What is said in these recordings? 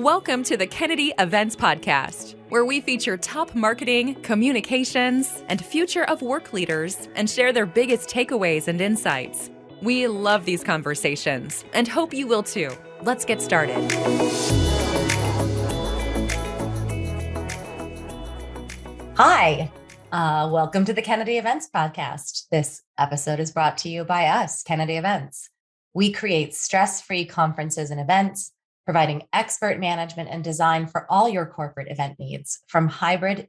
Welcome to the Kennedy Events Podcast, where we feature top marketing, communications, and future of work leaders and share their biggest takeaways and insights. We love these conversations and hope you will too. Let's get started. Hi, welcome to the Kennedy Events Podcast. This episode is brought to you by us, Kennedy Events. We create stress-free conferences and events, providing expert management and design for all your corporate event needs, from hybrid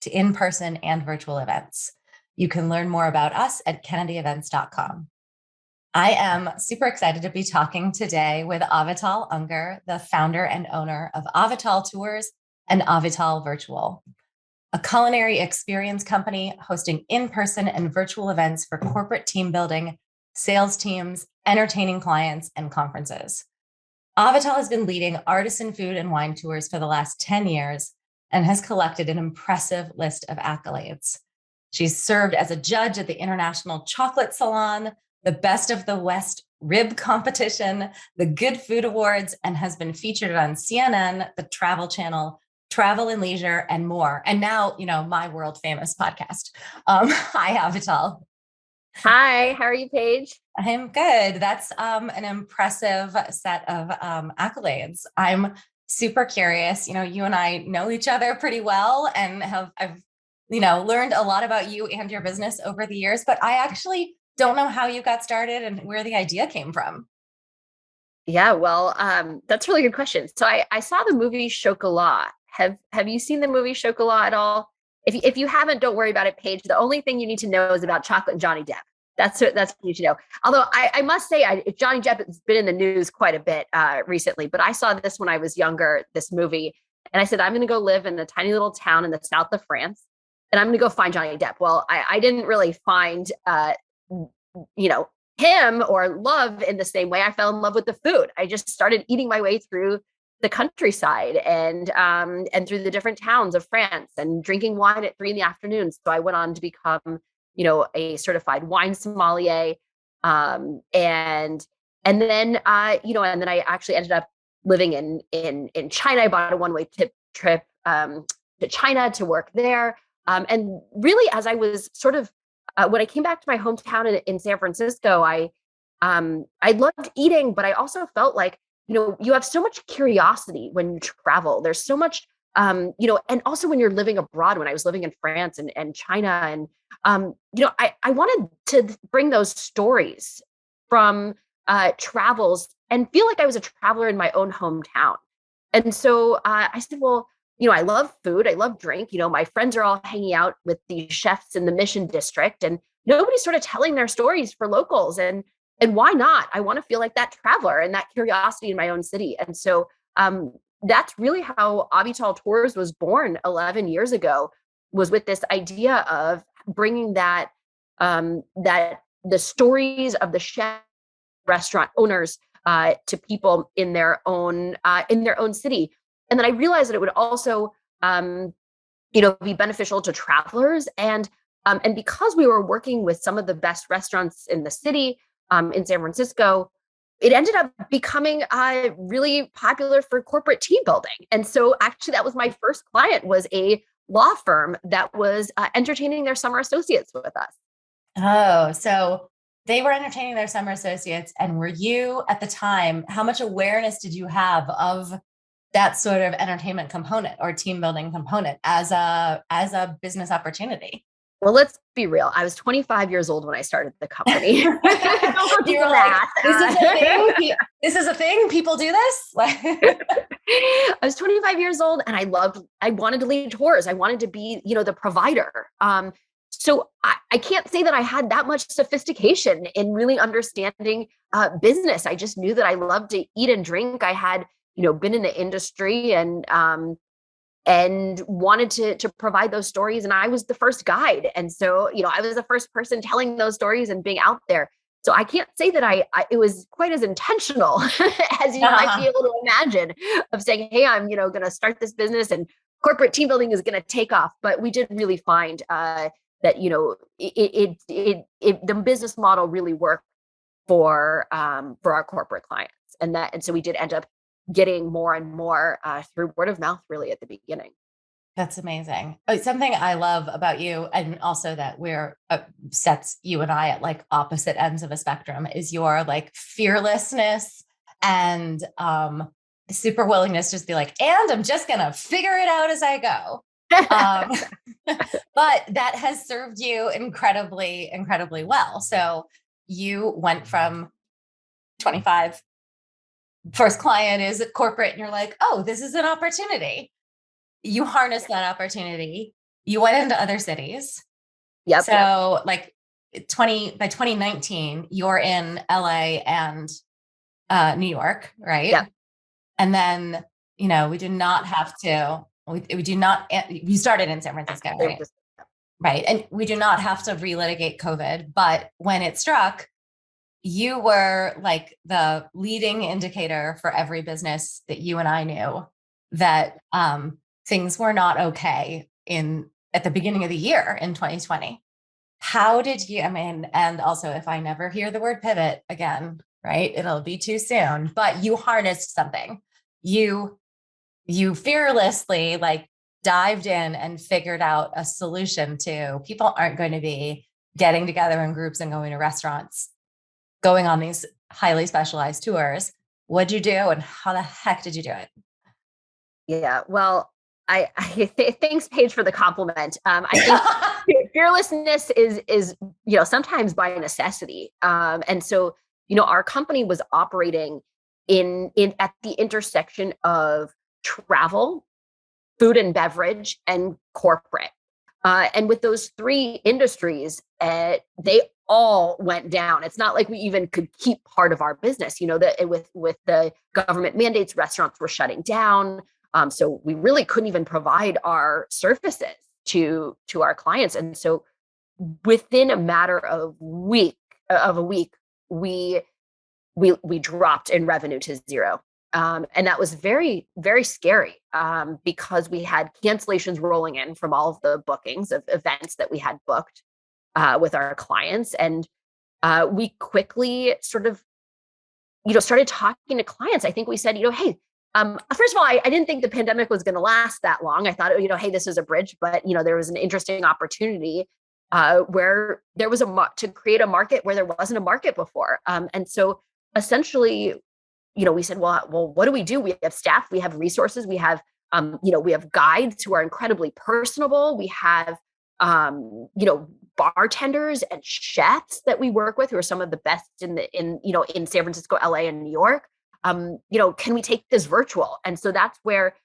to in-person and virtual events. You can learn more about us at kennedyevents.com. I am super excited to be talking today with Avital Ungar, the founder and owner of Avital Tours and Avital Virtual, a culinary experience company hosting in-person and virtual events for corporate team building, sales teams, entertaining clients, and conferences. Avital has been leading artisan food and wine tours for the last 10 years and has collected an impressive list of accolades. She's served as a judge at the International Chocolate Salon, the Best of the West Rib Competition, the Good Food Awards, and has been featured on CNN, the Travel Channel, Travel and Leisure, and more. And now, my world famous podcast. Hi, Avital. Hi, how are you, Paige? I'm good. That's an impressive set of accolades. I'm super curious. You and I know each other pretty well and I've learned a lot about you and your business over the years, but I actually don't know how you got started and where the idea came from. Yeah, well, that's a really good question. So I saw the movie Chocolat. Have you seen the movie Chocolat at all? If you haven't, don't worry about it, Paige. The only thing you need to know is about chocolate and Johnny Depp. That's what you need to know. Although I must say, Johnny Depp has been in the news quite a bit recently, but I saw this when I was younger, this movie, and I said, I'm going to go live in a tiny little town in the south of France, and I'm going to go find Johnny Depp. Well, I didn't really find, him or love in the same way. I fell in love with the food. I just started eating my way through the countryside and through the different towns of France and drinking wine at 3 p.m. So I went on to become, a certified wine sommelier. And then I actually ended up living in China. I bought a one-way trip to China to work there. And really, as I was sort of, when I came back to my hometown in San Francisco, I loved eating, but I also felt like, you have so much curiosity when you travel. There's so much, and also when you're living abroad, when I was living in France and China, and, I wanted to bring those stories from travels and feel like I was a traveler in my own hometown. And so I said, well, I love food. I love drink. My friends are all hanging out with the chefs in the Mission District, and nobody's sort of telling their stories for locals. And why not? I want to feel like that traveler and that curiosity in my own city. And so that's really how Avital Tours was born 11 years ago, was with this idea of bringing that the stories of the chef, restaurant owners to people in their own city. And then I realized that it would also be beneficial to travelers. And because we were working with some of the best restaurants in the city, in San Francisco, it ended up becoming really popular for corporate team building. And so actually that was my first client, was a law firm that was entertaining their summer associates with us. Oh, so they were entertaining their summer associates. And were you at the time, how much awareness did you have of that sort of entertainment component or team building component as a business opportunity? Well, let's be real. I was 25 years old when I started the company. You were like, this is a thing. This is a thing. People do this. I was 25 years old, and I wanted to lead tours. I wanted to be, the provider. So I can't say that I had that much sophistication in really understanding business. I just knew that I loved to eat and drink. I had, been in the industry and wanted to provide those stories. And I was the first guide. And so, I was the first person telling those stories and being out there. So I can't say that it was quite as intentional as you might be able to imagine, of saying, hey, I'm, going to start this business and corporate team building is going to take off. But we did really find that, the business model really worked for our corporate clients. And so we did end up getting more and more through word of mouth really at the beginning. That's amazing. Something I love about you, and also that we're sets you and I at like opposite ends of a spectrum, is your like fearlessness and super willingness to just be like, and I'm just gonna figure it out as I go. But that has served you incredibly, incredibly well. So you went from 25, first client is corporate, and you're like, oh, this is an opportunity. You harnessed that opportunity. You went into other cities. Yep. So like by 2019, you're in LA and New York, right? Yep. And then, we do not have to, you started in San Francisco, right? Right. And we do not have to relitigate COVID, but when it struck, you were like the leading indicator for every business that you and I knew that things were not okay at the beginning of the year in 2020. How did you, and also if I never hear the word pivot again, right, it'll be too soon, but you harnessed something. You fearlessly like dived in and figured out a solution to people aren't going to be getting together in groups and going to restaurants, going on these highly specialized tours. What'd you do and how the heck did you do it? Yeah, well, I thanks, Paige, for the compliment. I think fearlessness is sometimes by necessity, and so our company was operating in at the intersection of travel, food and beverage, and corporate, and with those three industries, they all went down. It's not like we even could keep part of our business. That with the government mandates, restaurants were shutting down. So we really couldn't even provide our services to our clients. And so within a matter of a week, we dropped in revenue to zero. And that was very, very scary because we had cancellations rolling in from all of the bookings of events that we had booked with our clients. And we quickly sort of, started talking to clients. I think we said, hey, first of all, I didn't think the pandemic was going to last that long. I thought, hey, this is a bridge, but there was an interesting opportunity where there was to create a market where there wasn't a market before. And so essentially, we said, well, what do? We have staff, we have resources, we have, we have guides who are incredibly personable. We have, bartenders and chefs that we work with who are some of the best in San Francisco, LA, and New York. Can we take this virtual? And so that's where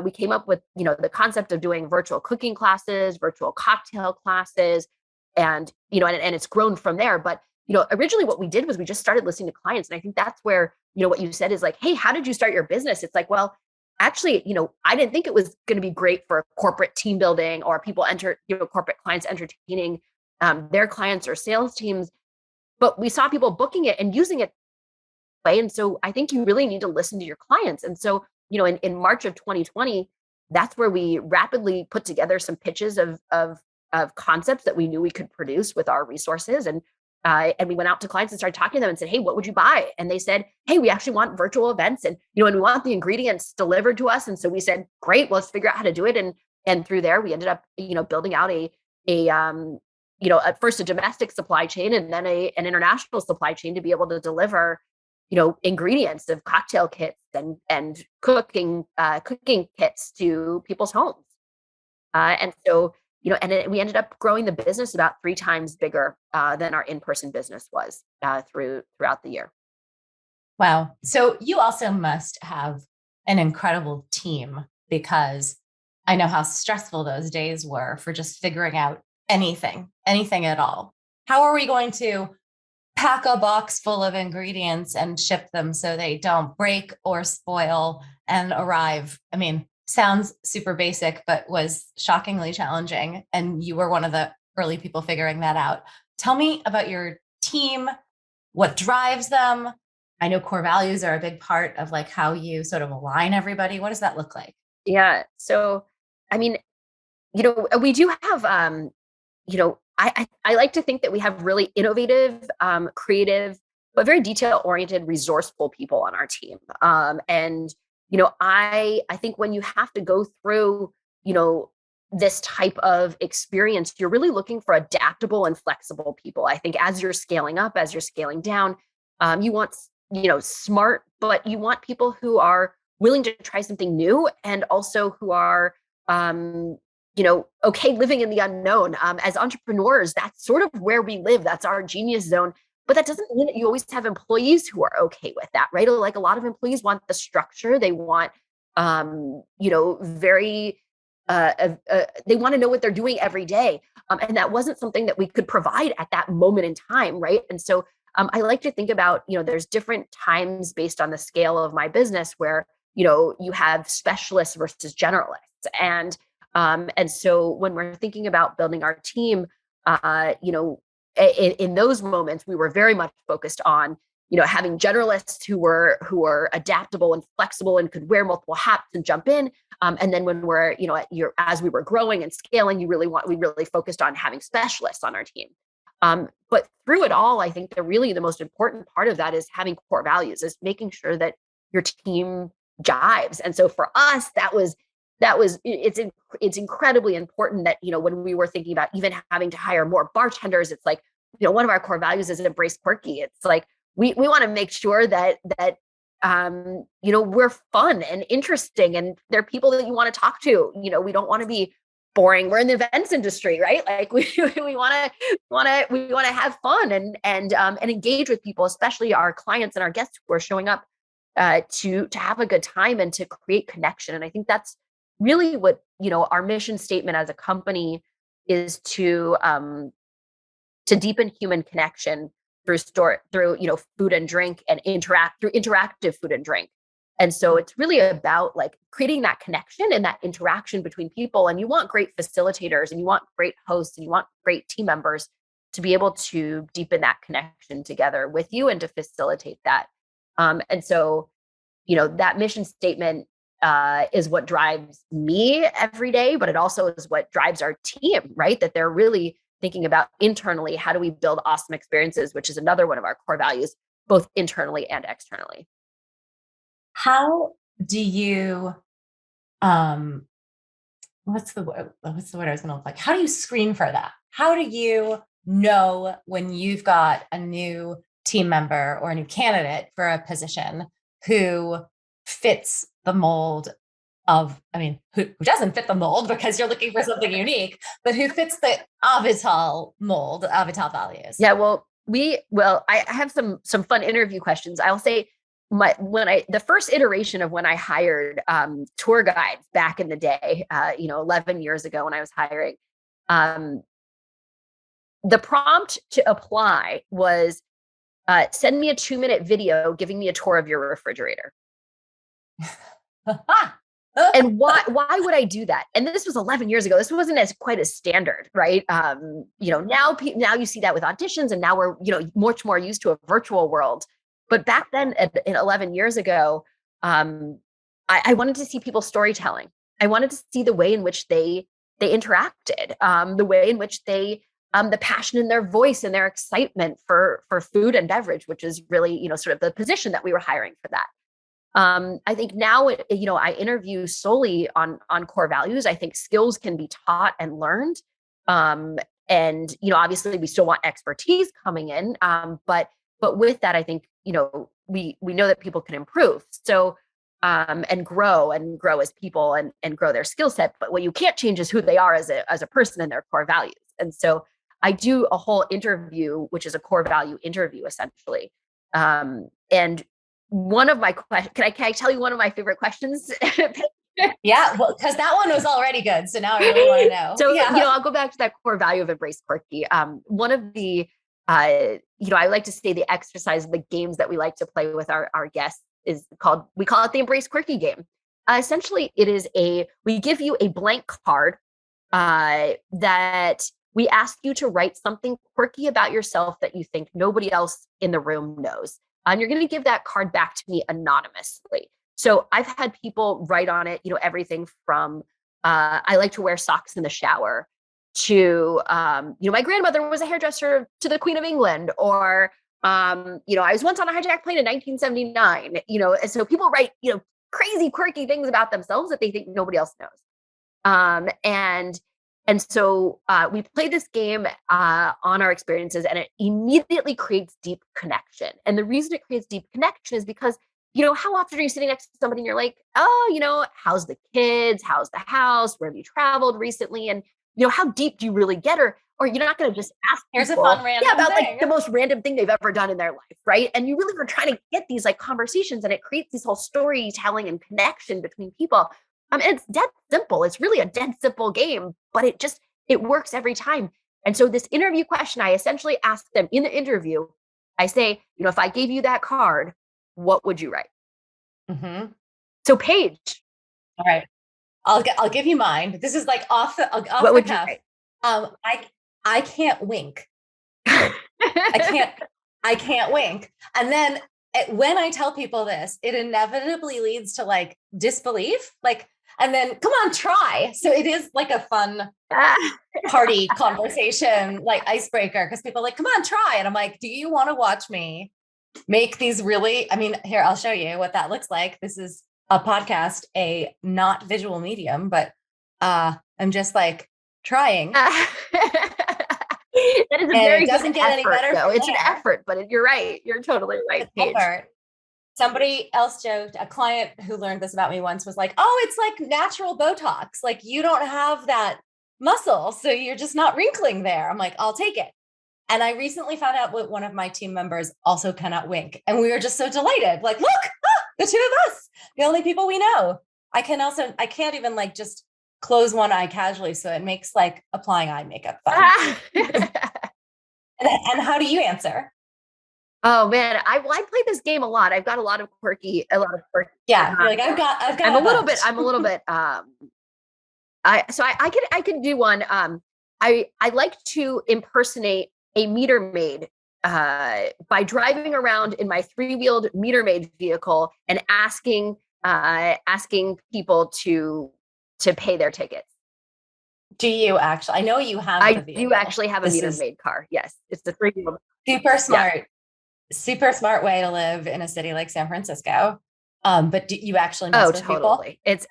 we came up with, the concept of doing virtual cooking classes, virtual cocktail classes, and it's grown from there. But, originally what we did was we just started listening to clients. And I think that's where, what you said is like, hey, how did you start your business? It's like, well, actually, I didn't think it was going to be great for corporate team building or people corporate clients entertaining their clients or sales teams. But we saw people booking it and using it. And so I think you really need to listen to your clients. And so, in March of 2020, that's where we rapidly put together some pitches of concepts that we knew we could produce with our resources. And we went out to clients and started talking to them and said, hey, what would you buy? And they said, hey, we actually want virtual events and we want the ingredients delivered to us. And so we said, great, well, let's figure out how to do it. And through there, we ended up, building out at first a domestic supply chain and then an international supply chain to be able to deliver ingredients of cocktail kits and cooking kits to people's homes. And so, we ended up growing the business about 3 times bigger than our in-person business was throughout the year. Wow. So you also must have an incredible team, because I know how stressful those days were for just figuring out anything at all. How are we going to pack a box full of ingredients and ship them so they don't break or spoil and arrive? Sounds super basic, but was shockingly challenging. And you were one of the early people figuring that out. Tell me about your team, what drives them. I know core values are a big part of like how you sort of align everybody. What does that look like? Yeah. So, we do have, I like to think that we have really innovative, creative, but very detail-oriented, resourceful people on our team. And I think when you have to go through, this type of experience, you're really looking for adaptable and flexible people. I think as you're scaling up, as you're scaling down, you want, smart, but you want people who are willing to try something new and also who are, okay living in the unknown. As entrepreneurs, that's sort of where we live. That's our genius zone. But that doesn't mean that you always have employees who are okay with that, right? Like a lot of employees want the structure. They want, very, they want to know what they're doing every day. And that wasn't something that we could provide at that moment in time, right? And so I like to think about, there's different times based on the scale of my business where, you have specialists versus generalists. And so when we're thinking about building our team, in those moments, we were very much focused on, having generalists who were adaptable and flexible and could wear multiple hats and jump in. And then when we're, as we were growing and scaling, we really focused on having specialists on our team. But through it all, I think the most important part of that is having core values, is making sure that your team jives. And so for us, it's incredibly important that, when we were thinking about even having to hire more bartenders, it's like, one of our core values is embrace quirky. It's like, we want to make sure that we're fun and interesting and they're people that you want to talk to. We don't want to be boring. We're in the events industry, right? Like we want to have fun and engage with people, especially our clients and our guests who are showing up to have a good time and to create connection. And I think that's really what, our mission statement as a company is to deepen human connection through food and drink and interactive food and drink. And so it's really about like creating that connection and that interaction between people. And you want great facilitators and you want great hosts and you want great team members to be able to deepen that connection together with you and to facilitate that. And so, that mission statement is what drives me every day, but it also is what drives our team, right? That they're really thinking about internally, how do we build awesome experiences, which is another one of our core values, both internally and externally. How do you, what's the word I was going to look like? How do you screen for that? How do you know when you've got a new team member or a new candidate for a position who fits the mold of, who doesn't fit the mold because you're looking for something unique, but who fits the Avital mold, Avital values? Yeah, I have some fun interview questions. I'll say the first iteration of when I hired tour guides back in the day, 11 years ago when I was hiring, the prompt to apply was send me a 2-minute video giving me a tour of your refrigerator. And why would I do that? And this was 11 years ago. This wasn't quite as standard, right? Now you see that with auditions, and now we're, much more used to a virtual world. But back then, 11 years ago, I wanted to see people's storytelling. I wanted to see the way in which they interacted, the way in which the passion in their voice and their excitement for food and beverage, which is really, sort of the position that we were hiring for that. I think now, I interview solely on core values. I think skills can be taught and learned. And, obviously we still want expertise coming in. But with that, I think, we know that people can improve. So, and grow as people and grow their skill set. But what you can't change is who they are as a person and their core values. And so I do a whole interview, which is a core value interview, essentially. And one of my questions, can I tell you one of my favorite questions? Yeah, well, because that one was already good. So now I really want to know. So, yeah. I'll go back to that core value of embrace quirky. One of the, I like to say the exercise, the games that we like to play with our guests we call it the embrace quirky game. Essentially, we give you a blank card that we ask you to write something quirky about yourself that you think nobody else in the room knows. And you're going to give that card back to me anonymously. So I've had people write on it, everything from, I like to wear socks in the shower to, my grandmother was a hairdresser to the Queen of England, or, I was once on a hijacked plane in 1979, and so people write, crazy, quirky things about themselves that they think nobody else knows. And so we play this game on our experiences, and it immediately creates deep connection. And the reason it creates deep connection is because, how often are you sitting next to somebody and you're like, oh, how's the kids? How's the house? Where have you traveled recently? And, how deep do you really get? Or you're not going to just ask Here's people, a fun random about thing. like the most random thing they've ever done in their life, right? And you really are trying to get these like conversations, and it creates this whole storytelling and connection between people. And it's dead simple. It's really a dead simple game, but it works every time. And so this interview question, I essentially ask them in the interview, I say, if I gave you that card, what would you write? Mm-hmm. So Paige. All right. I'll give you mine. This is like off the What would cuff. you write? I can't wink. I can't wink. And then when I tell people this, it inevitably leads to like disbelief, and then come on, try. So it is like a fun party conversation, like icebreaker, because people are like, come on, try. And I'm like, do you want to watch me make these here, I'll show you what that looks like. This is a podcast, a not visual medium, but I'm just like trying. That is a very doesn't get any better. Though. It's an effort, but you're right. You're totally right, Paige. Effort. Somebody else joked, a client who learned this about me once was like, oh, it's like natural Botox. Like you don't have that muscle, so you're just not wrinkling there. I'm like, I'll take it. And I recently found out what one of my team members also cannot wink. And we were just so delighted. Like, look, the two of us, the only people we know. I can't even like just close one eye casually. So it makes like applying eye makeup fun. And how do you answer? Oh man, I play this game a lot. I've got a lot of quirky. Yeah, you're like I've got. I'm a little bit. I could do one. I like to impersonate a meter maid by driving around in my 3-wheeled meter maid vehicle and asking people to pay their tickets. Do you actually? I know you have. I do actually have a meter maid car. Yes, it's the 3-wheeled. Super smart. Yeah. Super smart way to live in a city like San Francisco. But do you actually mess with totally. people? It's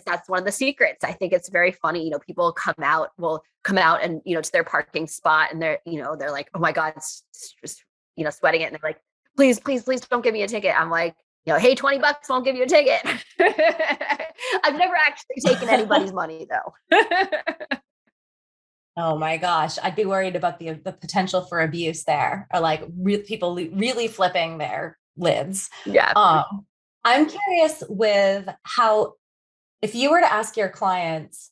that's one of the secrets. I think it's very funny. People will come out and, to their parking spot and they're like, oh my God, it's just, sweating it. And they're like, please don't give me a ticket. I'm like, hey, $20 won't give you a ticket. I've never actually taken anybody's money though. Oh my gosh. I'd be worried about the potential for abuse there, or like people really flipping their lids. Yeah. I'm curious with how, if you were to ask your clients,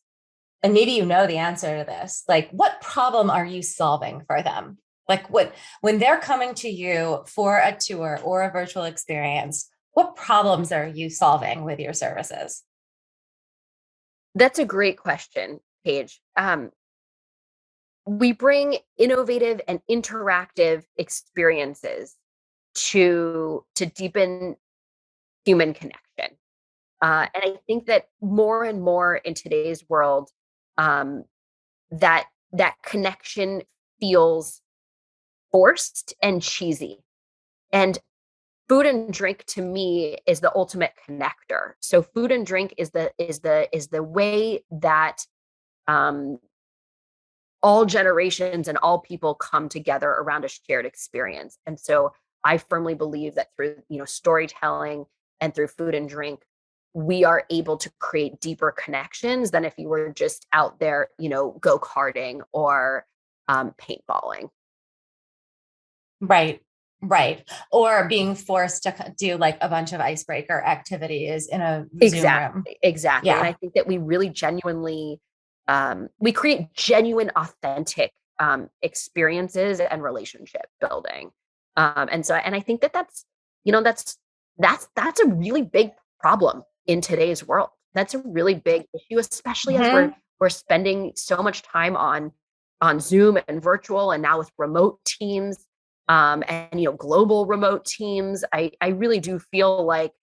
and maybe you know the answer to this, like what problem are you solving for them? Like when they're coming to you for a tour or a virtual experience, what problems are you solving with your services? That's a great question, Paige. We bring innovative and interactive experiences to deepen human connection. And I think that more and more in today's world, that connection feels forced and cheesy. And food and drink to me is the ultimate connector. So food and drink is the way that all generations and all people come together around a shared experience. And so I firmly believe that through, storytelling and through food and drink, we are able to create deeper connections than if you were just out there, go-karting or paintballing. Right. Or being forced to do like a bunch of icebreaker activities in a Zoom room. Exactly. Yeah. And I think that we really genuinely, we create genuine, authentic experiences and relationship building. And I think that's a really big problem in today's world. That's a really big issue, especially as we're spending so much time on Zoom and virtual, and now with remote teams, and global remote teams. I really do feel like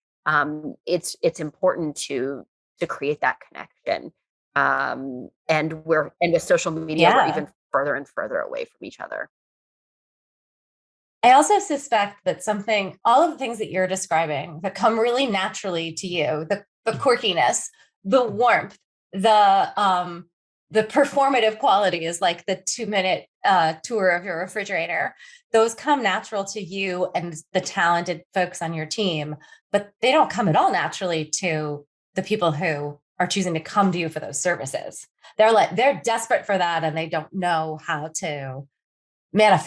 it's important to create that connection. And with social media, we're even further and further away from each other. I also suspect that all of the things that you're describing that come really naturally to you, the quirkiness, the warmth, the performative quality is like the 2-minute tour of your refrigerator. Those come natural to you and the talented folks on your team, but they don't come at all naturally to the people who are choosing to come to you for those services. They're desperate for that and they don't know how to but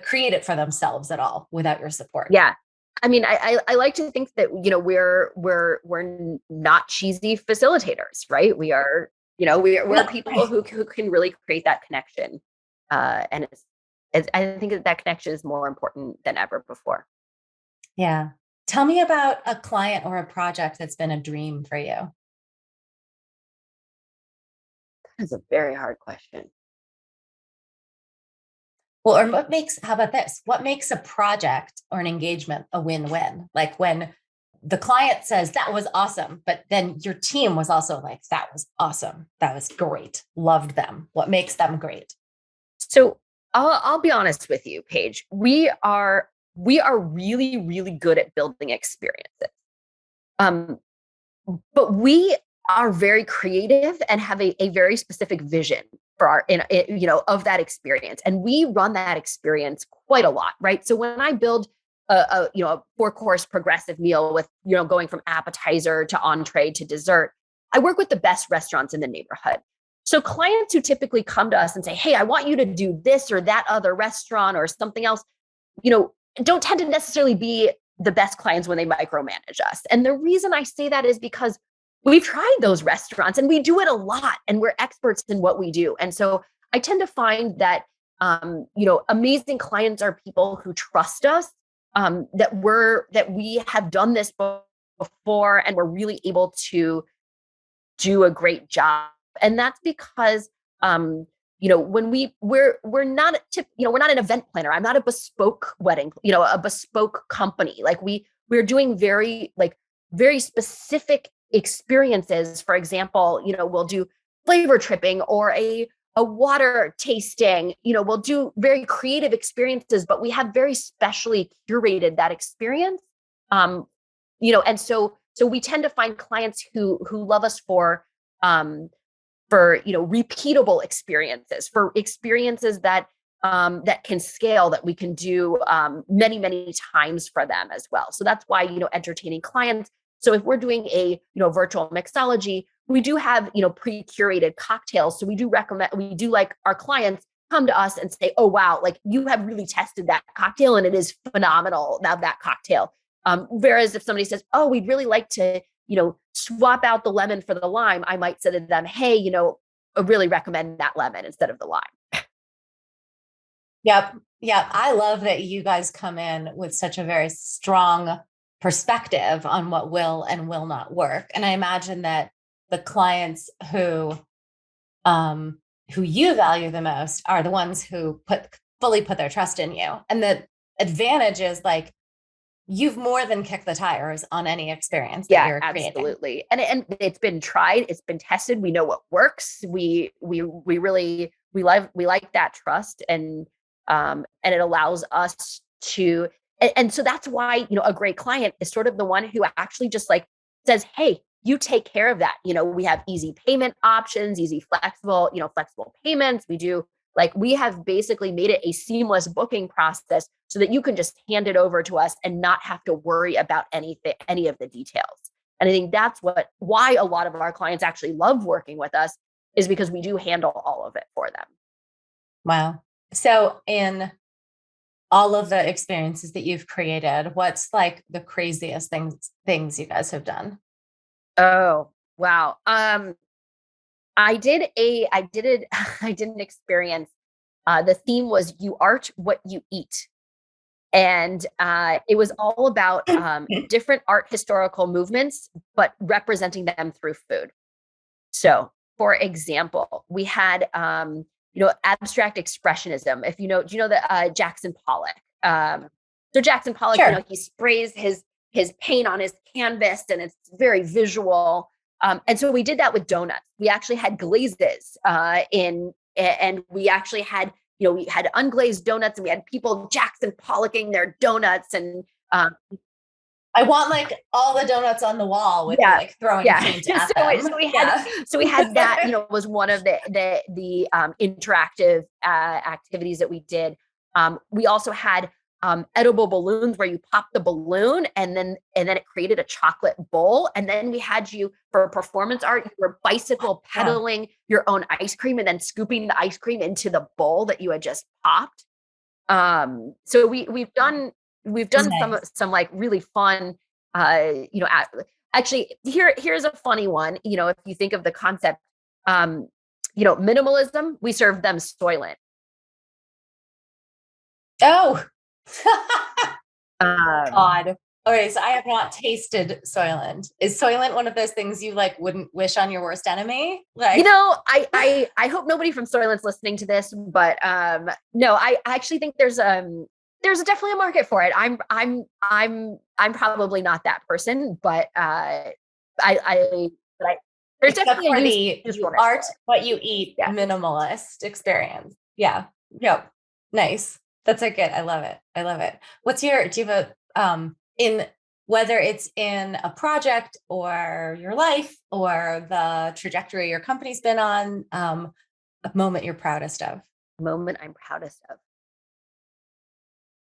create it for themselves at all without your support. Yeah. I mean, I like to think that, we're not cheesy facilitators, right? We are, we're people who can really create that connection. And I think that connection is more important than ever before. Yeah. Tell me about a client or a project that's been a dream for you. That's a very hard question. Well, or how about this? What makes a project or an engagement a win-win? Like when the client says that was awesome, but then your team was also like, that was awesome. That was great. Loved them. What makes them great? So I'll be honest with you, Paige. We are really, really good at building experiences. But we are very creative and have a very specific vision for of that experience. And we run that experience quite a lot, right? So when I build a 4-course progressive meal with, going from appetizer to entree to dessert, I work with the best restaurants in the neighborhood. So clients who typically come to us and say, hey, I want you to do this or that other restaurant or something else, don't tend to necessarily be the best clients when they micromanage us. And the reason I say that is because we've tried those restaurants and we do it a lot and we're experts in what we do. And so I tend to find that, amazing clients are people who trust us, that we have done this before and we're really able to do a great job. And that's because, when we're not an event planner. I'm not a bespoke wedding, a bespoke company. Like we're doing very specific experiences. For example, we'll do flavor tripping or a water tasting, we'll do very creative experiences, but we have very specially curated that experience. And so we tend to find clients who love us for repeatable experiences, for experiences that can scale, that we can do many, many times for them as well. So that's why, entertaining clients. So if we're doing a, virtual mixology, we do have, pre-curated cocktails. So we do like our clients come to us and say, oh, wow, like you have really tested that cocktail and it is phenomenal, that cocktail. Whereas if somebody says, oh, we'd really like to, swap out the lemon for the lime, I might say to them, hey, I really recommend that lemon instead of the lime. Yep. Yeah. I love that you guys come in with such a very strong perspective on what will and will not work. And I imagine that the clients who you value the most are the ones who fully put their trust in you. And the advantage is like, you've more than kicked the tires on any experience that you're creating. Absolutely. And it's been tried, it's been tested. We know what works. We like that trust and it allows us to, and so that's why, a great client is sort of the one who actually just like says, hey, you take care of that. We have easy payment options, flexible payments. We have basically made it a seamless booking process so that you can just hand it over to us and not have to worry about any of the details. And I think that's why a lot of our clients actually love working with us, is because we do handle all of it for them. Wow. So in all of the experiences that you've created, what's like the craziest things you guys have done? Oh, wow. I did an experience. The theme was "You art what you eat," and it was all about different art historical movements, but representing them through food. So, for example, we had abstract expressionism. If do you know that Jackson Pollock? So Jackson Pollock, sure. He sprays his paint on his canvas, and it's very visual. And so we did that with donuts. We actually had glazes and we actually had we had unglazed donuts, and we had people Jackson Pollocking their donuts, and I want like all the donuts on the wall with like throwing paint at them. So we had that, was one of the interactive activities that we did. We also had edible balloons where you pop the balloon and then it created a chocolate bowl. And then we had you for performance art, you were bicycle pedaling your own ice cream and then scooping the ice cream into the bowl that you had just popped. So we've done some like really fun, actually here's a funny one, if you think of the concept, minimalism, we serve them Soylent. Oh, God. Okay, so I have not tasted Soylent. Is Soylent one of those things you like wouldn't wish on your worst enemy? Like, I hope nobody from Soylent's listening to this, but no, I actually think there's definitely a market for it. I'm probably not that person, but there's definitely you art what you eat minimalist experience. Yeah. Yep. Nice. That's a good. I love it. Do you have in whether it's in a project or your life or the trajectory your company's been on, a moment you're proudest of? Moment I'm proudest of.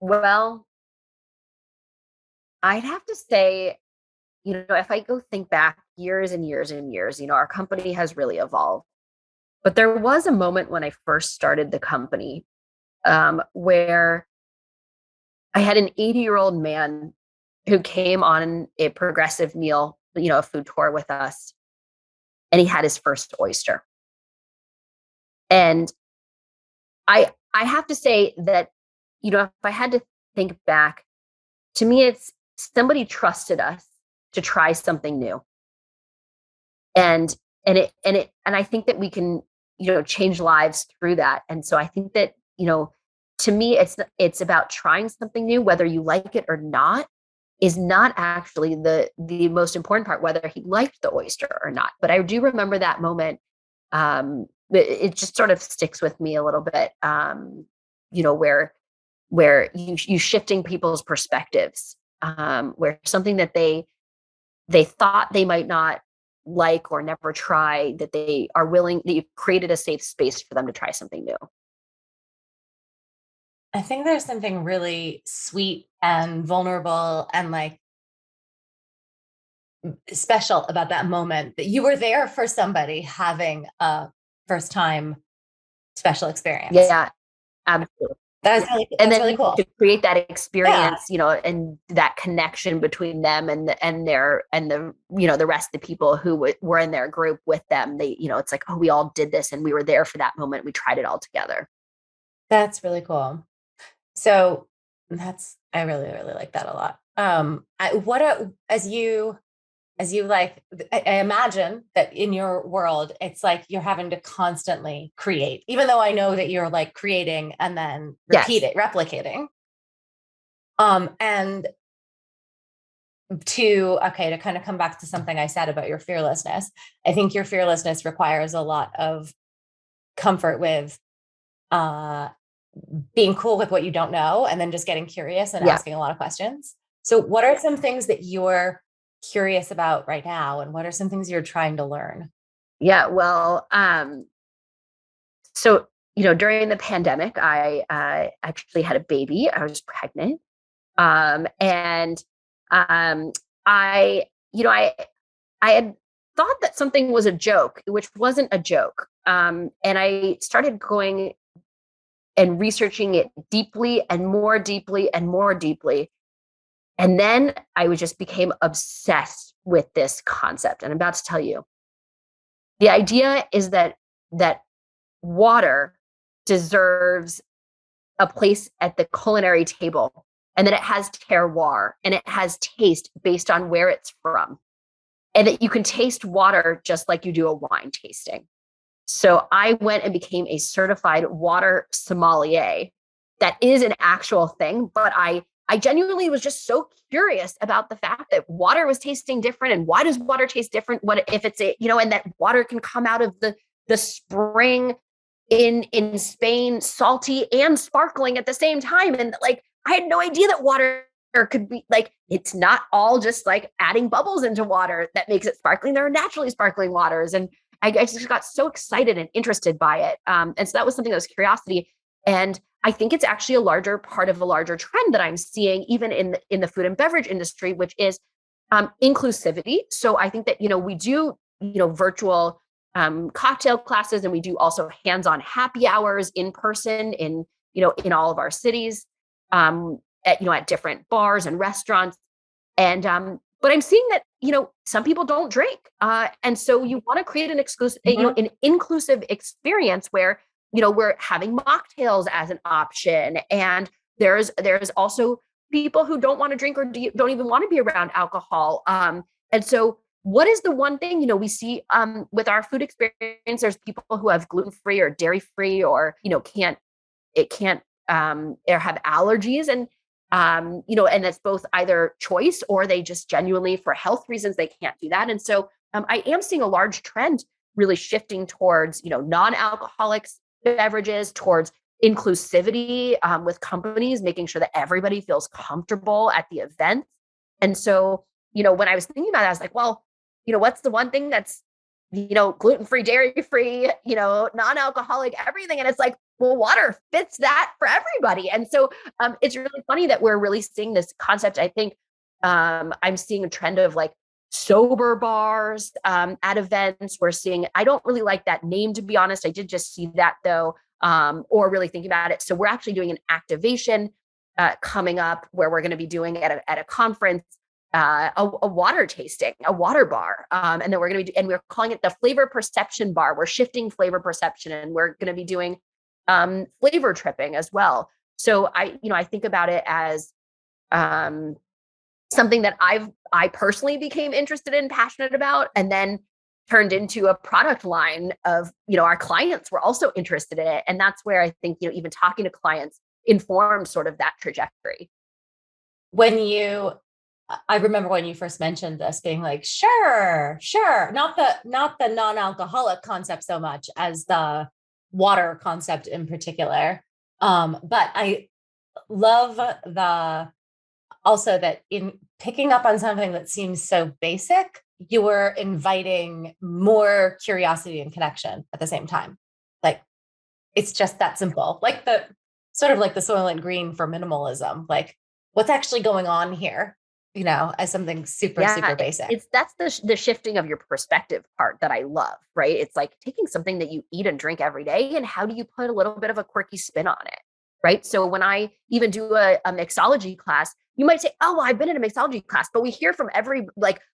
Well, I'd have to say, if I go think back years and years and years, our company has really evolved. But there was a moment when I first started the company, where I had an 80-year-old man who came on a progressive meal, a food tour with us, and he had his first oyster. And I have to say that, if I had to think back, to me, it's somebody trusted us to try something new. And I think that we can, change lives through that. And so I think that, to me, it's about trying something new, whether you like it or not, is not actually the most important part, whether he liked the oyster or not. But I do remember that moment. It just sort of sticks with me a little bit, where you shifting people's perspectives, where something that they thought they might not like or never try, that they are willing, that you've created a safe space for them to try something new. I think there's something really sweet and vulnerable and like special about that moment that you were there for somebody having a first time special experience. Yeah, absolutely. That's really cool. To create that experience, and that connection between them and the rest of the people who were in their group with them. They, it's like, oh, we all did this and we were there for that moment. We tried it all together. That's really cool. So I really, really like that a lot. As you like, I imagine that in your world, it's like you're having to constantly create, even though I know that you're like creating and then replicating. And to kind of come back to something I said about your fearlessness, I think your fearlessness requires a lot of comfort with, being cool with what you don't know, and then just getting curious and asking a lot of questions. So what are some things that you're curious about right now? And what are some things you're trying to learn? Yeah, well, so, during the pandemic, I actually had a baby. I was pregnant. I had thought that something was a joke, which wasn't a joke. And I started going and researching it deeply and more deeply and more deeply. And then I just became obsessed with this concept. And I'm about to tell you. The idea is that water deserves a place at the culinary table, and that it has terroir and it has taste based on where it's from, and that you can taste water just like you do a wine tasting. So I went and became a certified water sommelier. That is an actual thing, but I genuinely was just so curious about the fact that water was tasting different, and why does water taste different? What if it's and that water can come out of the spring in Spain, salty and sparkling at the same time. And like, I had no idea that water could be like, it's not all just like adding bubbles into water that makes it sparkling. There are naturally sparkling waters. And I just got so excited and interested by it. And so that was something that was curiosity. And I think it's actually a larger part of a larger trend that I'm seeing even in the food and beverage industry, which is inclusivity. So I think that, we do, virtual cocktail classes, and we do also hands-on happy hours in person in all of our cities, at different bars and restaurants. And, but I'm seeing that, some people don't drink. And so you want to create an exclusive, an inclusive experience where, we're having mocktails as an option. And there's also people who don't want to drink or don't even want to be around alcohol. And so what is the one thing, we see with our food experience, there's people who have gluten-free or dairy-free or, can't or have allergies. And, and that's both either choice or they just genuinely for health reasons, they can't do that. And so I am seeing a large trend really shifting towards, non-alcoholic beverages, towards inclusivity with companies, making sure that everybody feels comfortable at the event. And so, when I was thinking about it, I was like, well, what's the one thing that's, gluten-free, dairy-free, non-alcoholic, everything. And it's like, well, water fits that for everybody. And so it's really funny that we're really seeing this concept. I think I'm seeing a trend of like sober bars at events. We're seeing, I don't really like that name, to be honest. I did just see that though, or really thinking about it. So we're actually doing an activation coming up where we're going to be doing at a conference, a water tasting, a water bar. And then we're going to be, and we're calling it the flavor perception bar. We're shifting flavor perception, and we're going to be doing flavor tripping as well. So I think about it as something that I personally became interested in, passionate about, and then turned into a product line of, our clients were also interested in it. And that's where I think, even talking to clients informed sort of that trajectory. I remember when you first mentioned this being like, sure. Not the non-alcoholic concept so much as the water concept in particular. But I love also that in picking up on something that seems so basic, you were inviting more curiosity and connection at the same time. Like, it's just that simple. Like the sort of like the Soylent Green for minimalism. Like, what's actually going on here? As something super basic. That's the shifting of your perspective part that I love, right? It's like taking something that you eat and drink every day, and how do you put a little bit of a quirky spin on it, right? So when I even do a mixology class, you might say, oh, well, I've been in a mixology class, but we hear from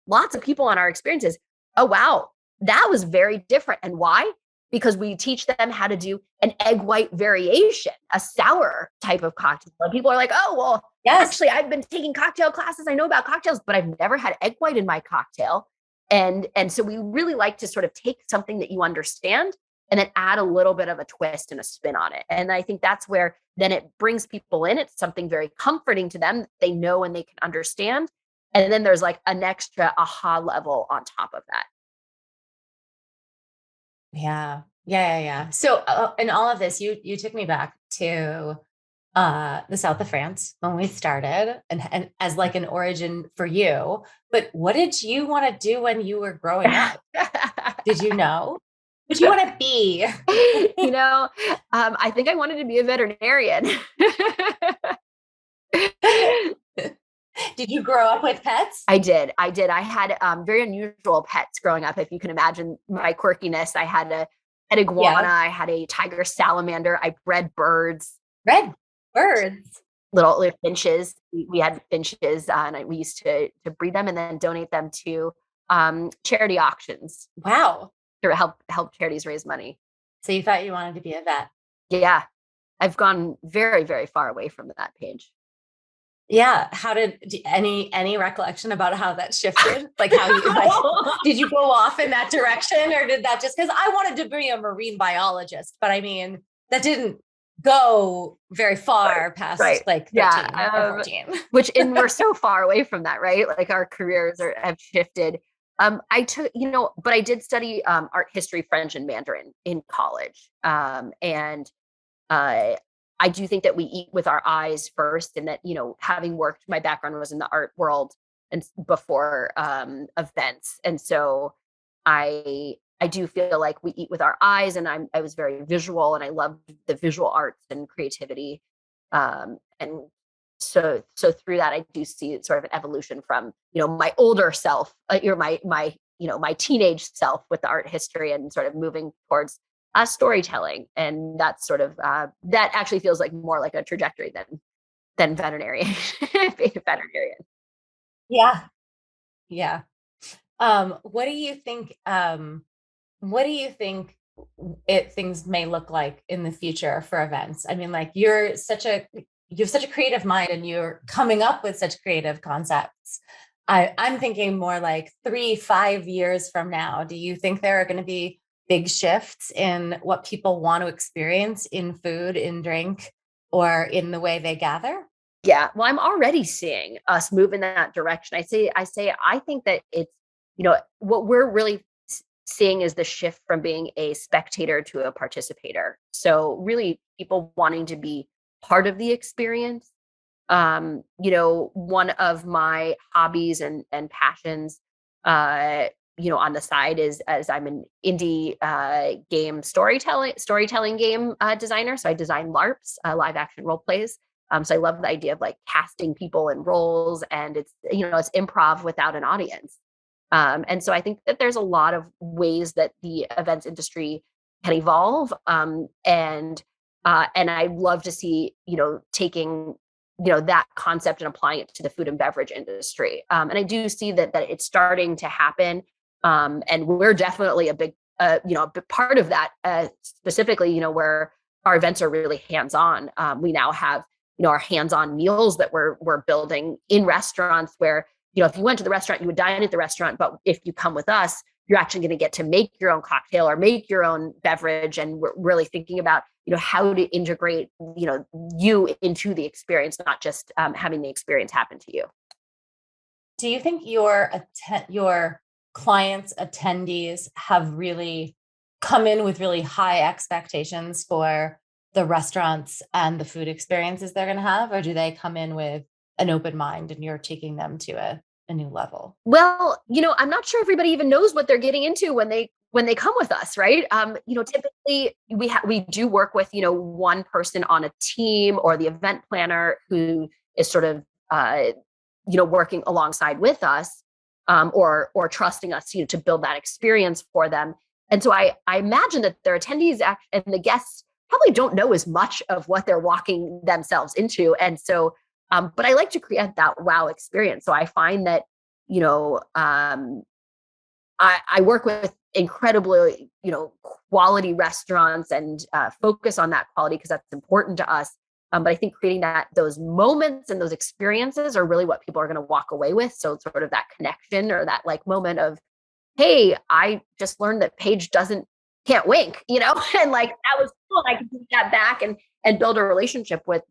lots of people on our experiences, oh, wow, that was very different. And why? Because we teach them how to do an egg white variation, a sour type of cocktail. And people are like, oh, well, yes, actually, I've been taking cocktail classes. I know about cocktails, but I've never had egg white in my cocktail. And so we really like to sort of take something that you understand and then add a little bit of a twist and a spin on it. And I think that's where then it brings people in. It's something very comforting to them that they know and they can understand. And then there's like an extra aha level on top of that. Yeah. So in all of this, you took me back to the south of France when we started, and as like an origin for you. But what did you want to do when you were growing up? Did you know? What do you want to be? I think I wanted to be a veterinarian. Did you grow up with pets? I did. I had very unusual pets growing up. If you can imagine my quirkiness, I had an iguana. Yeah. I had a tiger salamander. I bred birds. Red birds? Little finches. We had finches, and we used to breed them and then donate them to charity auctions. Wow. To help charities raise money. So you thought you wanted to be a vet? Yeah. I've gone very, very far away from that page. Yeah. How did any recollection about how that shifted? Like how you did you go off in that direction, or did that just because I wanted to be a marine biologist, but I mean that didn't go very far past like 13 or 14. And we're so far away from that, right? Like our careers have shifted. I took, but I did study art history, French, and Mandarin in college. And I do think that we eat with our eyes first, and that, having worked, my background was in the art world and before events. And so I do feel like we eat with our eyes, and I was very visual, and I loved the visual arts and creativity. And so through that, I do see sort of an evolution from, my older self, my teenage self with the art history, and sort of moving towards storytelling. And that's sort of, that actually feels like more like a trajectory than veterinarian, being a veterinarian. Yeah. Yeah. What do you think, things may look like in the future for events? I mean, like you have such a creative mind, and you're coming up with such creative concepts. I'm thinking more like 3-5 years from now. Do you think there are going to be big shifts in what people want to experience in food, in drink, or in the way they gather? Yeah, well, I'm already seeing us move in that direction. I think that it's, what we're really seeing is the shift from being a spectator to a participator. So really people wanting to be part of the experience. One of my hobbies and passions, on the side is, as I'm an indie game storytelling game designer. So I design LARPs, live action role plays. So I love the idea of like casting people in roles, and it's improv without an audience. And so I think that there's a lot of ways that the events industry can evolve. And I love to see, taking, that concept and applying it to the food and beverage industry. And I do see that it's starting to happen. And we're definitely a big part of that, specifically, where our events are really hands-on. We now have, our hands-on meals that we're building in restaurants where, if you went to the restaurant, you would dine at the restaurant, but if you come with us, you're actually going to get to make your own cocktail or make your own beverage. And we're really thinking about, how to integrate, you into the experience, not just having the experience happen to you. Do you think your clients, attendees have really come in with really high expectations for the restaurants and the food experiences they're going to have? Or do they come in with an open mind and you're taking them to a new level? Well, I'm not sure everybody even knows what they're getting into when they come with us, right? Typically we do work with, one person on a team, or the event planner who is sort of, working alongside with us, or trusting us, to build that experience for them. And so I imagine that their attendees and the guests probably don't know as much of what they're walking themselves into. And so, but I like to create that wow experience. So I find that, I work with incredibly, quality restaurants, and focus on that quality because that's important to us. But I think creating those moments and those experiences are really what people are going to walk away with. So it's sort of that connection, or that like moment of, hey, I just learned that Paige can't wink, and like, that was cool. I can take that back and build a relationship with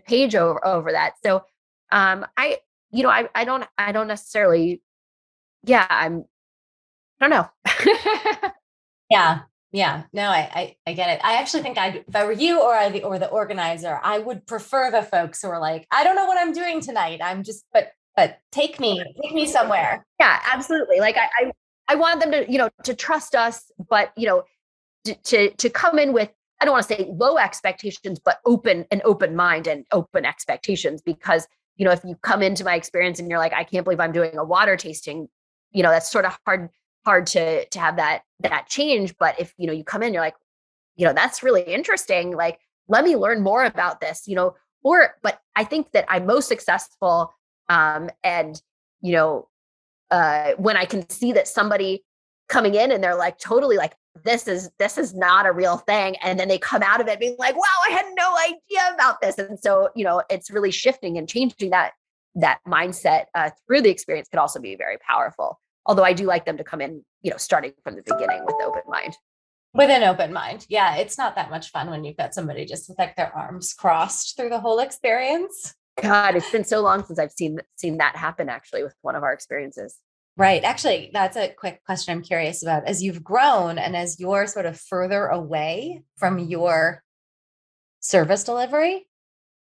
Paige over that. So, I don't necessarily, I don't know. Yeah. Yeah. No, I get it. I actually think if I were you or the organizer, I would prefer the folks who are like, I don't know what I'm doing tonight. I'm just, but take me somewhere. Yeah, absolutely. Like I want them to, to trust us, but, to come in with, I don't want to say low expectations, but open mind and open expectations. Because, if you come into my experience and you're like, I can't believe I'm doing a water tasting, that's sort of hard to have that change. But if, you come in, you're like, that's really interesting. Like, let me learn more about this, but I think that I'm most successful. And, when I can see that somebody coming in and they're like, totally like, this is not a real thing. And then they come out of it being like, wow, I had no idea about this. And so, it's really shifting and changing that mindset through the experience could also be very powerful. Although I do like them to come in, starting from the beginning with open mind. With an open mind. Yeah. It's not that much fun when you've got somebody just with like their arms crossed through the whole experience. God, it's been so long since I've seen that happen actually with one of our experiences. Right. Actually, that's a quick question I'm curious about. As you've grown and as you're sort of further away from your service delivery,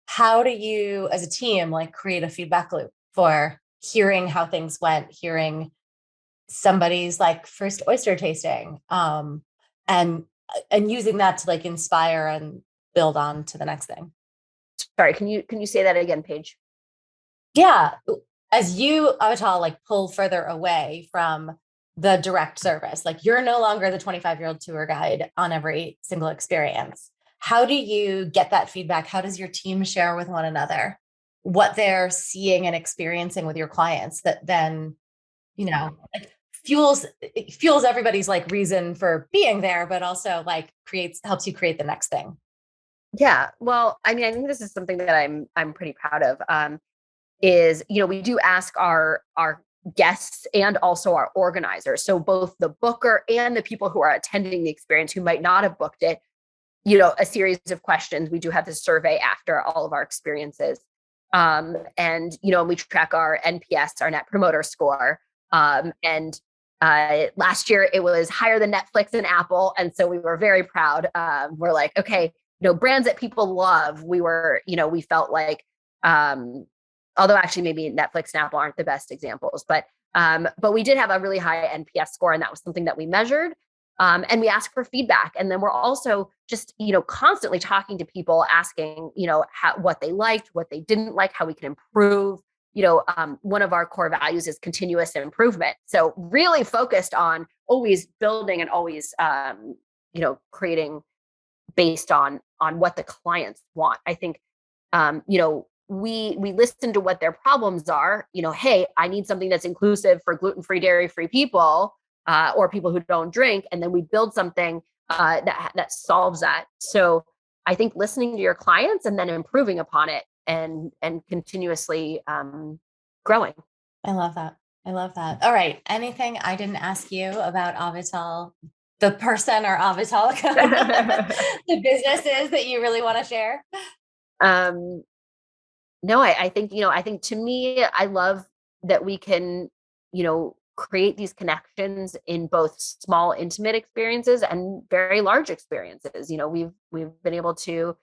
how do you, as a team, like create a feedback loop for hearing how things went, hearing somebody's like first oyster tasting, and using that to like inspire and build on to the next thing? Sorry, can you say that again, Paige? Yeah. As you, Avital, like pull further away from the direct service, like you're no longer the 25-year-old tour guide on every single experience. How do you get that feedback? How does your team share with one another what they're seeing and experiencing with your clients that then, like fuels everybody's like reason for being there, but also like helps you create the next thing? Yeah. Well, I mean, I think this is something that I'm pretty proud of. Is, we do ask our guests and also our organizers. So both the booker and the people who are attending the experience who might not have booked it, a series of questions. We do have this survey after all of our experiences. And we track our NPS, our Net Promoter Score. And last year it was higher than Netflix and Apple. And so we were very proud. We're like, okay, brands that people love, we felt like, although actually maybe Netflix and Apple aren't the best examples, but we did have a really high NPS score, and that was something that we measured. And we asked for feedback. And then we're also just, constantly talking to people, asking, what they liked, what they didn't like, how we can improve. One of our core values is continuous improvement. So really focused on always building and always, creating based on what the clients want. I think, we listen to what their problems are. Hey, I need something that's inclusive for gluten-free, dairy-free people, or people who don't drink, and then we build something that solves that. So I think listening to your clients and then improving upon it and continuously growing. I love that. All right. Anything I didn't ask you about Avital, the person, or Avital, the businesses that you really want to share? No, I think, to me, I love that we can, create these connections in both small, intimate experiences and very large experiences. We've been able to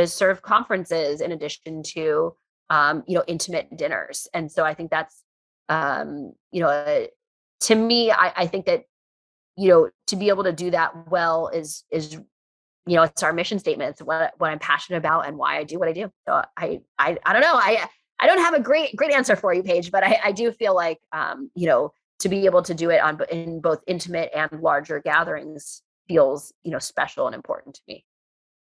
serve conferences in addition to, intimate dinners. And so I think that's, to me, I think that, to be able to do that well is it's our mission statement. It's what I'm passionate about and why I do what I do. So I don't know. I don't have a great answer for you, Paige, but I do feel like, to be able to do it in both intimate and larger gatherings feels, special and important to me.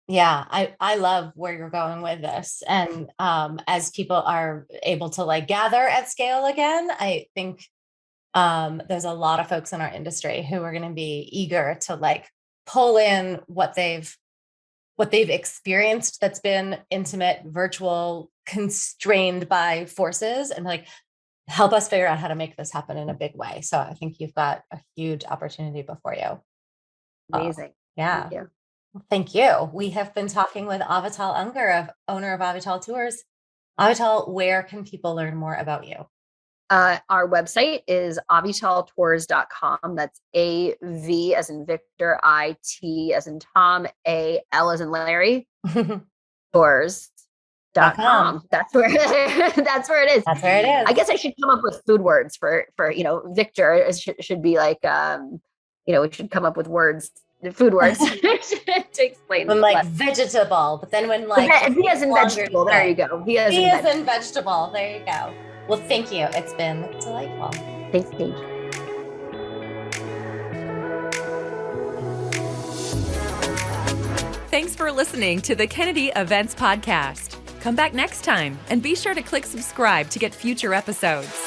Yeah, I love where you're going with this. And as people are able to like gather at scale again, I think there's a lot of folks in our industry who are going to be eager to like pull in what they've experienced that's been intimate, virtual, constrained by forces, and like help us figure out how to make this happen in a big way. So I think you've got a huge opportunity before you. Amazing. Yeah. Thank you. Thank you. We have been talking with Avital Ungar, owner of Avital Tours. Avital, where can people learn more about you? Our website is avitaltours.com. That's AV as in Victor, IT as in Tom, AL as in Larry, tours.com. That's where it is. That's where it is. I guess I should come up with food words for Victor. It should be like, we should come up with food words to explain. When like vegetable, but then when like V as in vegetable, there you go. V as in vegetable, there you go. Well, thank you. It's been delightful. Thanks, Paige. Thanks for listening to the Kennedy Events Podcast. Come back next time and be sure to click subscribe to get future episodes.